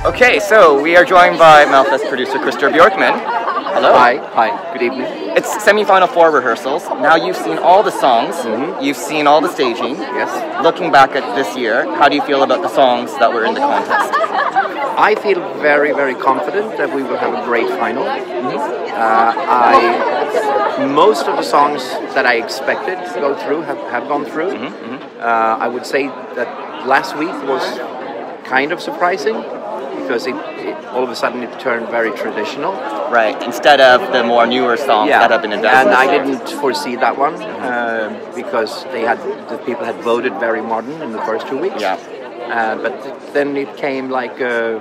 Okay, so we are joined by MelFest producer Christer Björkman. Hello. Hi, good evening. It's semi-final 4 rehearsals. Now you've seen all the songs, you've seen all the staging. Yes. Looking back at this year, how do you feel about the songs that were in the contest? I feel very, very confident that we will have a great final. Most of the songs that I expected to go through have gone through. I would say that last week was kind of surprising, because it all of a sudden it turned very traditional. Right, instead of the more newer songs that have been invested. And I didn't foresee that one because the people had voted very modern in the first 2 weeks. Yeah. But then it came like a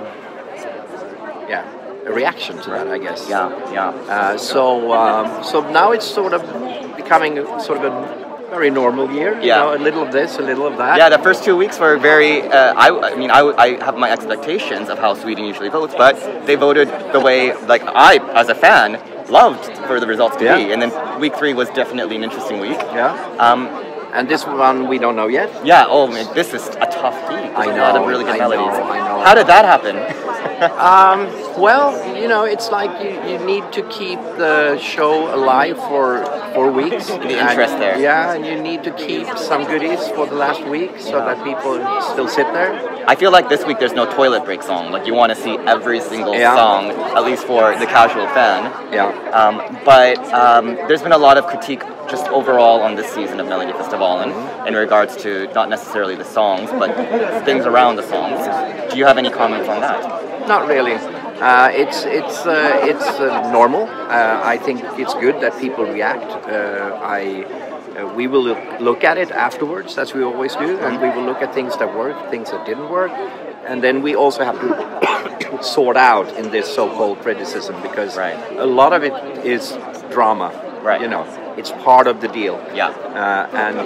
reaction to that, I guess. Yeah. So now it's sort of becoming sort of a very normal year, you know, a little of this, a little of that. Yeah, the first 2 weeks were very, I have my expectations of how Sweden usually votes, but they voted the way, like, I, as a fan, loved for the results to be. And then week 3 was definitely an interesting week. And this one we don't know yet. Yeah, this is a tough heat. I know, a lot of really good melodies. I know. How did that happen? Well, you know, it's like you need to keep the show alive for 4 weeks. The interest there. Yeah, and you need to keep some goodies for the last week so that people still sit there. I feel like this week there's no toilet break song. Like, you want to see every single song, at least for the casual fan. But there's been a lot of critique just overall on this season of Melodifestivalen in regards to not necessarily the songs, but things around the songs. Do you have any comments on that? Not really. It's normal. I think it's good that people react. We will look at it afterwards, as we always do, and we will look at things that worked, things that didn't work, and then we also have to sort out in this so-called criticism, because a lot of it is drama. You know, it's part of the deal. And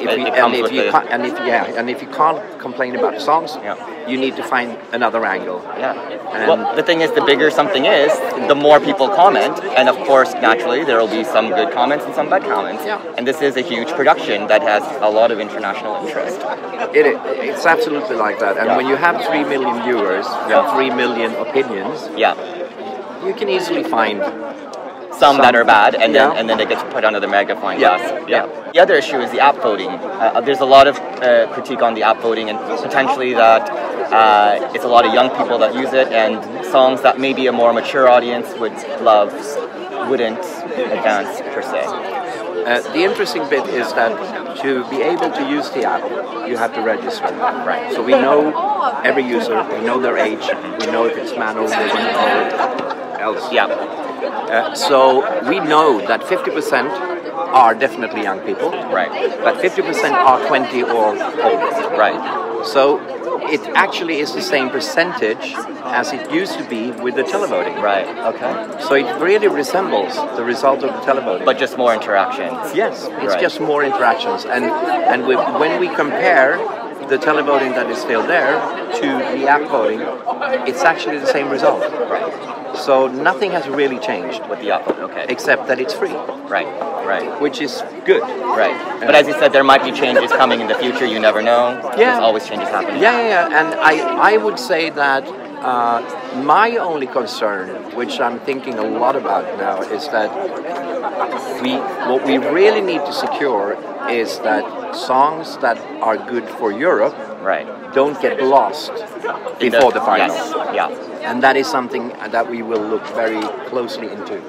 if you can't complain about the songs, you need to find another angle. Well, the thing is, the bigger something is, the more people comment, and of course, naturally, there will be some good comments and some bad comments. And this is a huge production that has a lot of international interest. It's absolutely like that. And when you have 3 million viewers and 3 million opinions, you can easily find some that are bad, and then it gets put under the magnifying glass. The other issue is the app voting. There's a lot of critique on the app voting, and potentially that it's a lot of young people that use it, and songs that maybe a more mature audience would love wouldn't advance per se. The interesting bit is that to be able to use the app, you have to register. So we know every user, we know their age, we know if it's man or woman or else. So we know that 50% are definitely young people, but 50% are 20 or older. So it actually is the same percentage as it used to be with the televoting. So it really resembles the result of the televoting. But just more interactions. Yes, it's just more interactions. And when we compare the televoting that is still there to the app voting, it's actually the same result. So nothing has really changed with the app, except that it's free. Which is good. But as you said, there might be changes coming in the future. You never know. There's always changes happening. And I would say that my only concern, which I'm thinking a lot about now, is that what we really need to secure is that songs that are good for Europe don't get lost before the final. And that is something that we will look very closely into.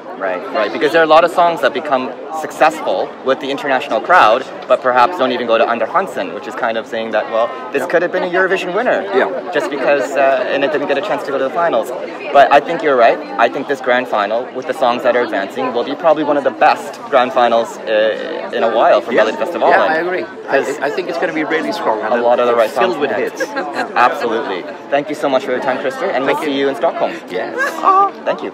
Because there are a lot of songs that become successful with the international crowd, but perhaps don't even go to Under Hansen, which is kind of saying that, well, this could have been a Eurovision winner, just because, and it didn't get a chance to go to the finals. But I think you're right. I think this grand final, with the songs that are advancing, will be probably one of the best grand finals in a while for Melodifestivalen. I agree. I think it's going to be really strong. And a lot of the right songs. Filled with hits. Absolutely. Thank you so much for your time, Christer, and we'll see you in Stockholm. Yes. Thank you.